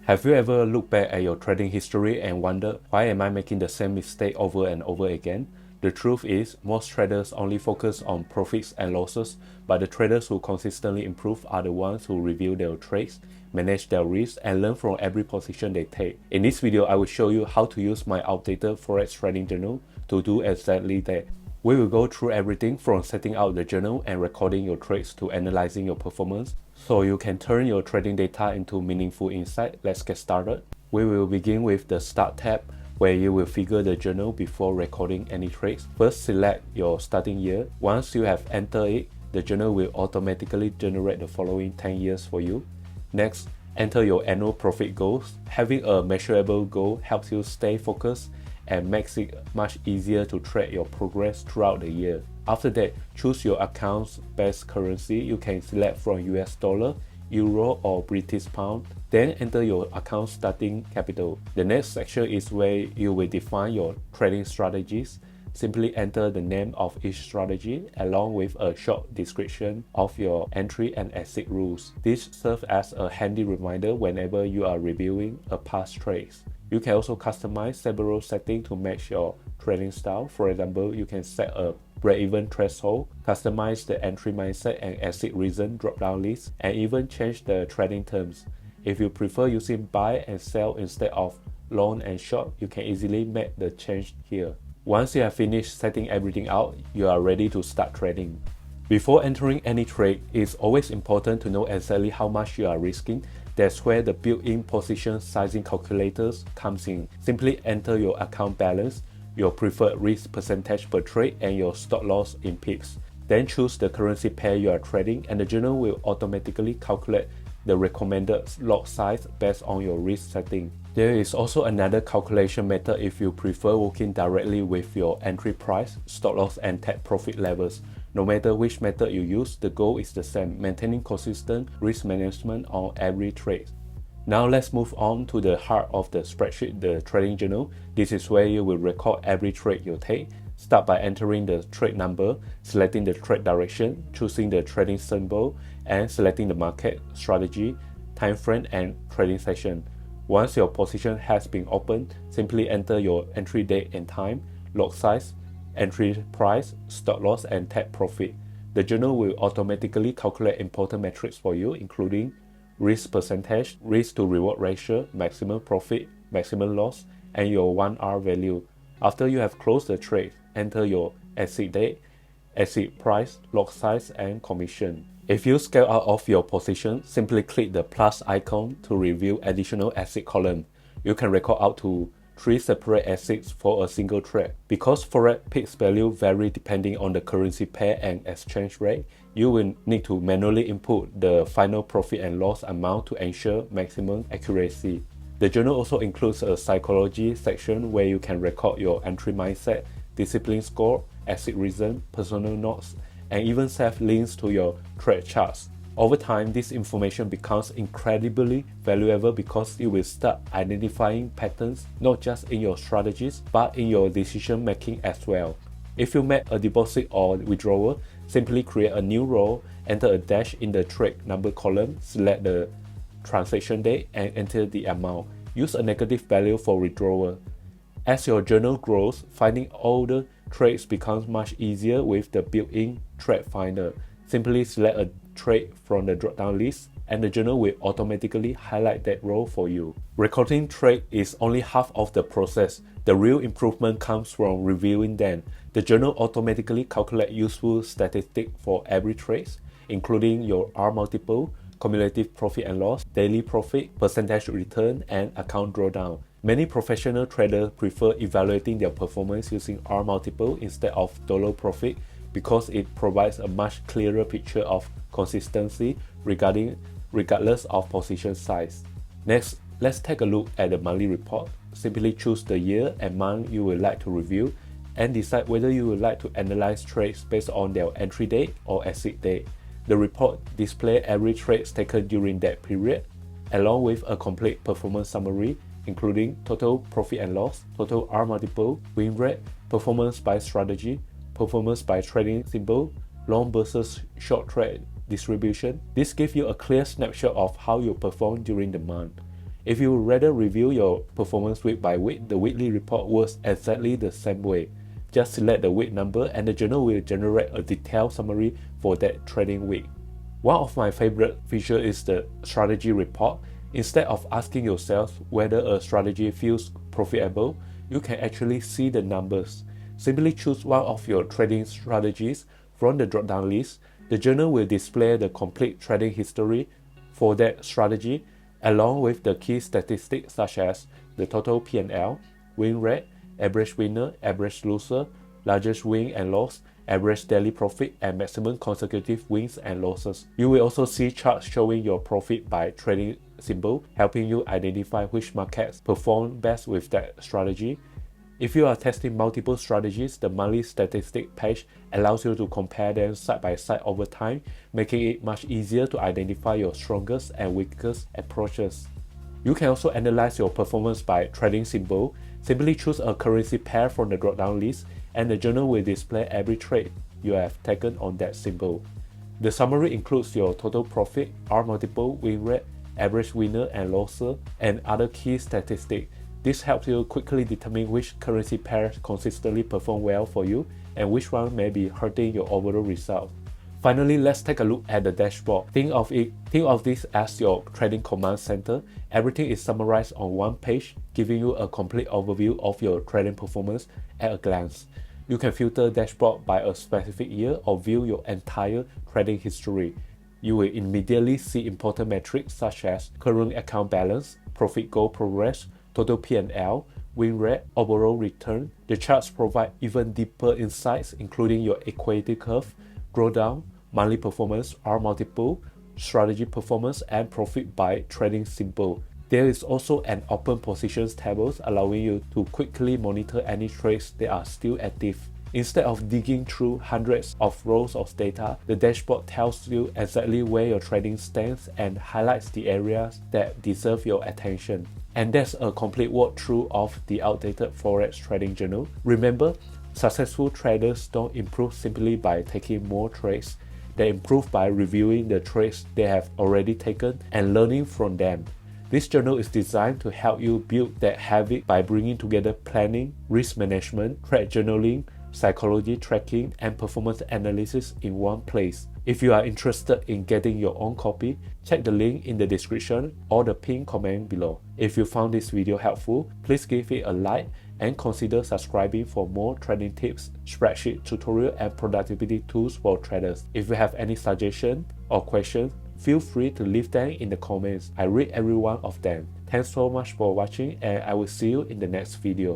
Have you ever looked back at your trading history and wondered, why am I making the same mistake over and over again? The truth is, most traders only focus on profits and losses, but the traders who consistently improve are the ones who review their trades, manage their risks, and learn from every position they take. In this video, I will show you how to use my outdated Forex Trading Journal to do exactly that. We will go through everything from setting out the journal and recording your trades to analyzing your performance, so you can turn your trading data into meaningful insight. Let's get started. We will begin with the Start tab, where you will figure the journal before recording any trades. First, select your starting year. Once you have entered it, the journal will automatically generate the following 10 years for you. Next, enter your annual profit goals. Having a measurable goal helps you stay focused and makes it much easier to track your progress throughout the year. After that, choose your account's best currency. You can select from US dollar, euro, or British pound. Then enter your account starting capital. The next section is where you will define your trading strategies. Simply enter the name of each strategy along with a short description of your entry and exit rules. This serves as a handy reminder whenever you are reviewing a past trades. You can also customize several settings to match your trading style. For example, you can set a break-even threshold, customize the entry mindset and exit reason drop-down list, and even change the trading terms. If you prefer using buy and sell instead of long and short, you can easily make the change here. Once you have finished setting everything out, you are ready to start trading. Before entering any trade, it's always important to know exactly how much you are risking. That's where the built-in position sizing calculators comes in. Simply enter your account balance, your preferred risk percentage per trade, and your stop loss in pips. Then choose the currency pair you are trading, and the journal will automatically calculate the recommended lot size based on your risk setting. There is also another calculation method if you prefer working directly with your entry price, stop loss, and take profit levels. No matter which method you use, the goal is the same: maintaining consistent risk management on every trade. Now let's move on to the heart of the spreadsheet, the trading journal. This is where you will record every trade you take. Start by entering the trade number, selecting the trade direction, choosing the trading symbol, and selecting the market, strategy, time frame, and trading session. Once your position has been opened, simply enter your entry date and time, lot size, entry price, stop loss, and take profit. The journal will automatically calculate important metrics for you, including risk percentage, risk to reward ratio, maximum profit, maximum loss, and your 1R value. After you have closed the trade, enter your exit date, exit price, lot size, and commission. If you scale out of your position, simply click the plus icon to review additional exit column. You can record up to 3 separate exits for a single trade. Because Forex picks value vary depending on the currency pair and exchange rate, you will need to manually input the final profit and loss amount to ensure maximum accuracy. The journal also includes a psychology section where you can record your entry mindset, discipline score, exit reason, personal notes, and even save links to your trade charts. Over time, this information becomes incredibly valuable because you will start identifying patterns not just in your strategies but in your decision making as well. If you make a deposit or withdrawal, simply create a new row, enter a dash in the trade number column, select the transaction date, and enter the amount. Use a negative value for withdrawal. As your journal grows, finding older trades becomes much easier with the built-in trade finder. Simply select a trade from the drop-down list, and the journal will automatically highlight that row for you. Recording trade is only half of the process. The real improvement comes from reviewing them. The journal automatically calculates useful statistics for every trade, including your R multiple, cumulative profit and loss, daily profit, percentage return, and account drawdown. Many professional traders prefer evaluating their performance using R multiple instead of dollar profit because it provides a much clearer picture of consistency regardless of position size. Next, let's take a look at the monthly report. Simply choose the year and month you would like to review and decide whether you would like to analyze trades based on their entry date or exit date. The report displays every trade taken during that period, along with a complete performance summary, including total profit and loss, total R multiple, win rate, performance by strategy, performance by trading symbol, long versus short trade distribution. This gives you a clear snapshot of how you perform during the month. If you would rather review your performance week by week, the weekly report works exactly the same way. Just select the week number and the journal will generate a detailed summary for that trading week. One of my favorite features is the strategy report. Instead of asking yourself whether a strategy feels profitable, you can actually see the numbers. Simply choose one of your trading strategies from the drop-down list. The journal will display the complete trading history for that strategy, along with the key statistics such as the total P&L, win rate, average winner, average loser, largest win and loss, average daily profit, and maximum consecutive wins and losses. You will also see charts showing your profit by trading symbol, helping you identify which markets perform best with that strategy. If you are testing multiple strategies, the monthly statistic page allows you to compare them side by side over time, making it much easier to identify your strongest and weakest approaches. You can also analyze your performance by trading symbol. Simply choose a currency pair from the drop-down list, and the journal will display every trade you have taken on that symbol. The summary includes your total profit, R multiple, win rate, average winner and loser, and other key statistics. This helps you quickly determine which currency pairs consistently perform well for you and which one may be hurting your overall result. Finally, let's take a look at the dashboard. Think of this as your trading command center. Everything is summarized on one page, giving you a complete overview of your trading performance at a glance. You can filter dashboard by a specific year or view your entire trading history. You will immediately see important metrics such as current account balance, profit goal progress, total P&L, win rate, overall return. The charts provide even deeper insights, including your equity curve, drawdown, monthly performance, R multiple, strategy performance, and profit by trading symbol. There is also an open positions table allowing you to quickly monitor any trades that are still active. Instead of digging through hundreds of rows of data, the dashboard tells you exactly where your trading stands and highlights the areas that deserve your attention. And that's a complete walkthrough of the outdated Forex Trading Journal. Remember, successful traders don't improve simply by taking more trades. They improve by reviewing the trades they have already taken and learning from them. This journal is designed to help you build that habit by bringing together planning, risk management, trade journaling, psychology tracking, and performance analysis in one place. If you are interested in getting your own copy, check the link in the description or the pinned comment below. If you found this video helpful, please give it a like and consider subscribing for more trading tips, spreadsheet tutorial, and productivity tools for traders. If you have any suggestions or questions, feel free to leave them in the comments. I read every one of them. Thanks so much for watching, and I will see you in the next video.